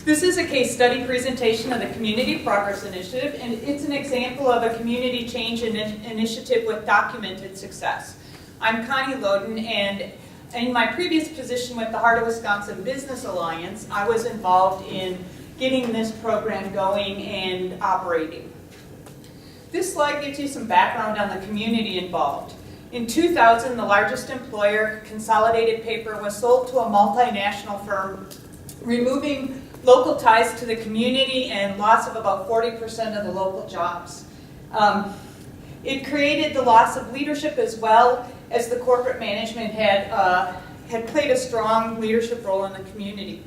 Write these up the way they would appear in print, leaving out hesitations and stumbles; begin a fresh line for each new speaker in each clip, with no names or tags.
This is a case study presentation of the Community Progress Initiative, and it's an example of a community change initiative with documented success. I'm Connie Loden, and in my previous position with the Heart of Wisconsin Business Alliance, I was involved in getting this program going and operating. This slide gives you some background on the community involved. In 2000, the largest employer, Consolidated Paper, was sold to a multinational firm, removing local ties to the community and loss of about 40% of the local jobs. It created the loss of leadership as well as the corporate management had played a strong leadership role in the community.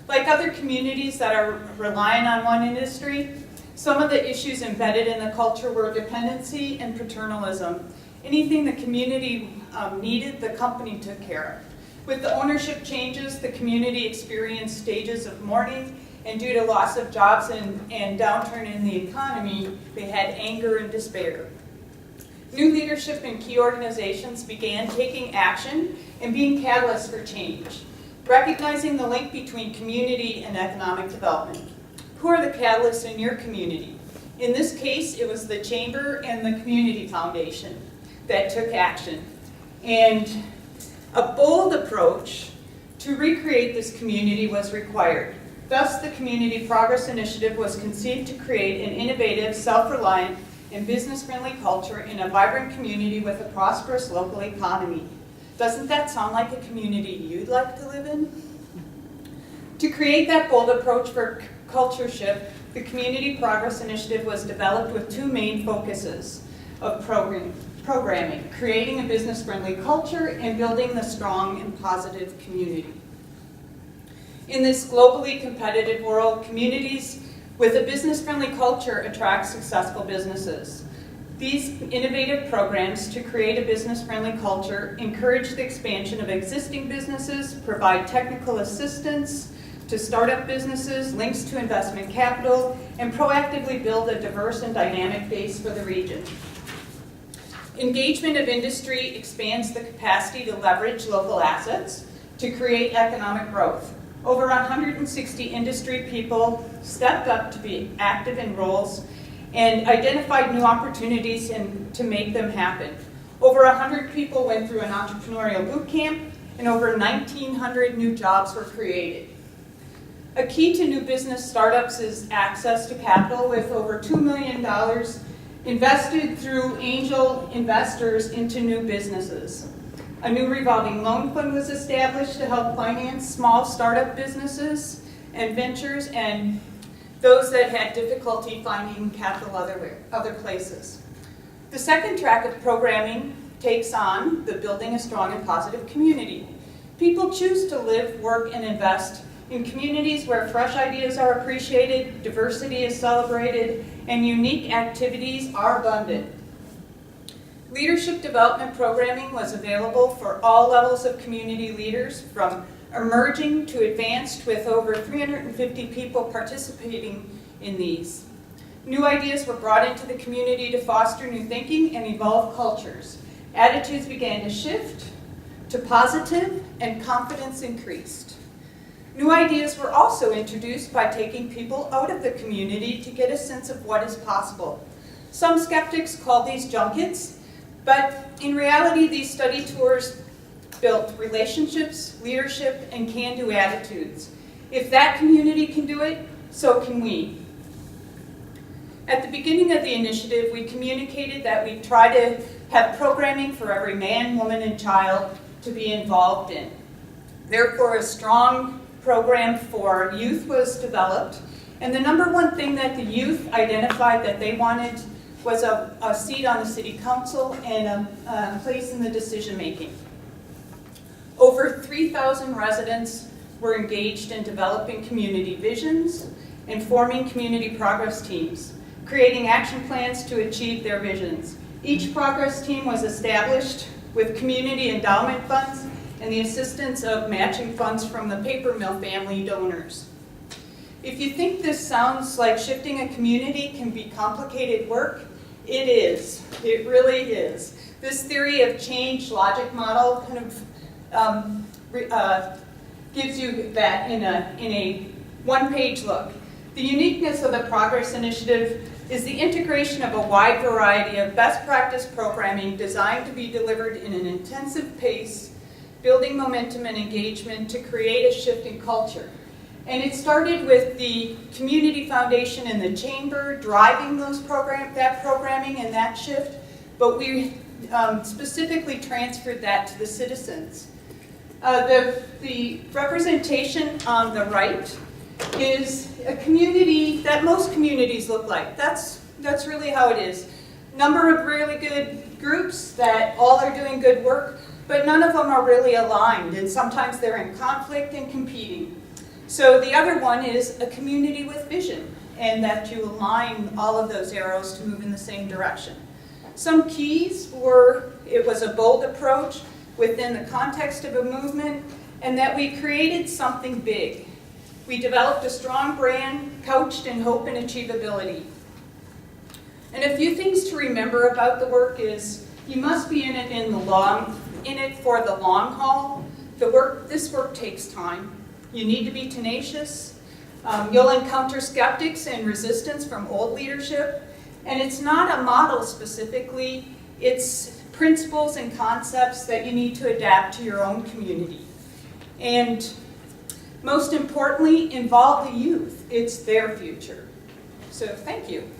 Like other communities that are relying on one industry, some of the issues embedded in the culture were dependency and paternalism. Anything the community needed, the company took care of. With the ownership changes, the community experienced stages of mourning, and due to loss of jobs and downturn in the economy, they had anger and despair. New leadership in key organizations began taking action and being catalysts for change, recognizing the link between community and economic development. Who are the catalysts in your community? In this case, it was the Chamber and the Community Foundation that took action. And a bold approach to recreate this community was required. Thus, the Community Progress Initiative was conceived to create an innovative, self-reliant, and business-friendly culture in a vibrant community with a prosperous local economy. Doesn't that sound like a community you'd like to live in? To create that bold approach for culture shift, the Community Progress Initiative was developed with two main focuses of programming, creating a business-friendly culture and building the strong and positive community. In this globally competitive world, communities with a business-friendly culture attract successful businesses. These innovative programs to create a business-friendly culture encourage the expansion of existing businesses, provide technical assistance to startup businesses, links to investment capital, and proactively build a diverse and dynamic base for the region. Engagement of industry expands the capacity to leverage local assets to create economic growth. Over 160 industry people stepped up to be active in roles and identified new opportunities to make them happen. Over 100 people went through an entrepreneurial boot camp, and over 1,900 new jobs were created. A key to new business startups is access to capital, with over $2 million invested through angel investors into new businesses. A new revolving loan fund was established to help finance small startup businesses and ventures and those that had difficulty finding capital other places. The second track of programming takes on the building a strong and positive community. People choose to live, work, and invest in communities where fresh ideas are appreciated, diversity is celebrated, and unique activities are abundant. Leadership development programming was available for all levels of community leaders, from emerging to advanced, with over 350 people participating in these. New ideas were brought into the community to foster new thinking and evolve cultures. Attitudes began to shift to positive, and confidence increased. New ideas were also introduced by taking people out of the community to get a sense of what is possible. Some skeptics call these junkets, but in reality, these study tours built relationships, leadership, and can-do attitudes. If that community can do it, so can we. At the beginning of the initiative, we communicated that we try to have programming for every man, woman, and child to be involved in. Therefore, a strong program for youth was developed, and the number one thing that the youth identified that they wanted was a seat on the city council and a place in the decision making. Over 3,000 residents were engaged in developing community visions and forming community progress teams, creating action plans to achieve their visions. Each progress team was established with community endowment funds and the assistance of matching funds from the paper mill family donors. If you think this sounds like shifting a community can be complicated work, it is. It really is. This theory of change logic model kind of gives you that in a one-page look. The uniqueness of the Progress Initiative is the integration of a wide variety of best practice programming designed to be delivered in an intensive pace, building momentum and engagement to create a shift in culture. And it started with the Community Foundation and the Chamber driving that programming and that shift, but we specifically transferred that to the citizens. The representation on the right is a community that most communities look like. That's really how it is. Number of really good groups that all are doing good work, but none of them are really aligned, and sometimes they're in conflict and competing. So the other one is a community with vision, and that you align all of those arrows to move in the same direction. Some keys were, it was a bold approach within the context of a movement, and that we created something big. We developed a strong brand couched in hope and achievability. And a few things to remember about the work is you must be in it for the long haul. This work takes time. You need to be tenacious. You'll encounter skeptics and resistance from old leadership. And it's not a model specifically, it's principles and concepts that you need to adapt to your own community. And most importantly, involve the youth. It's their future. So thank you.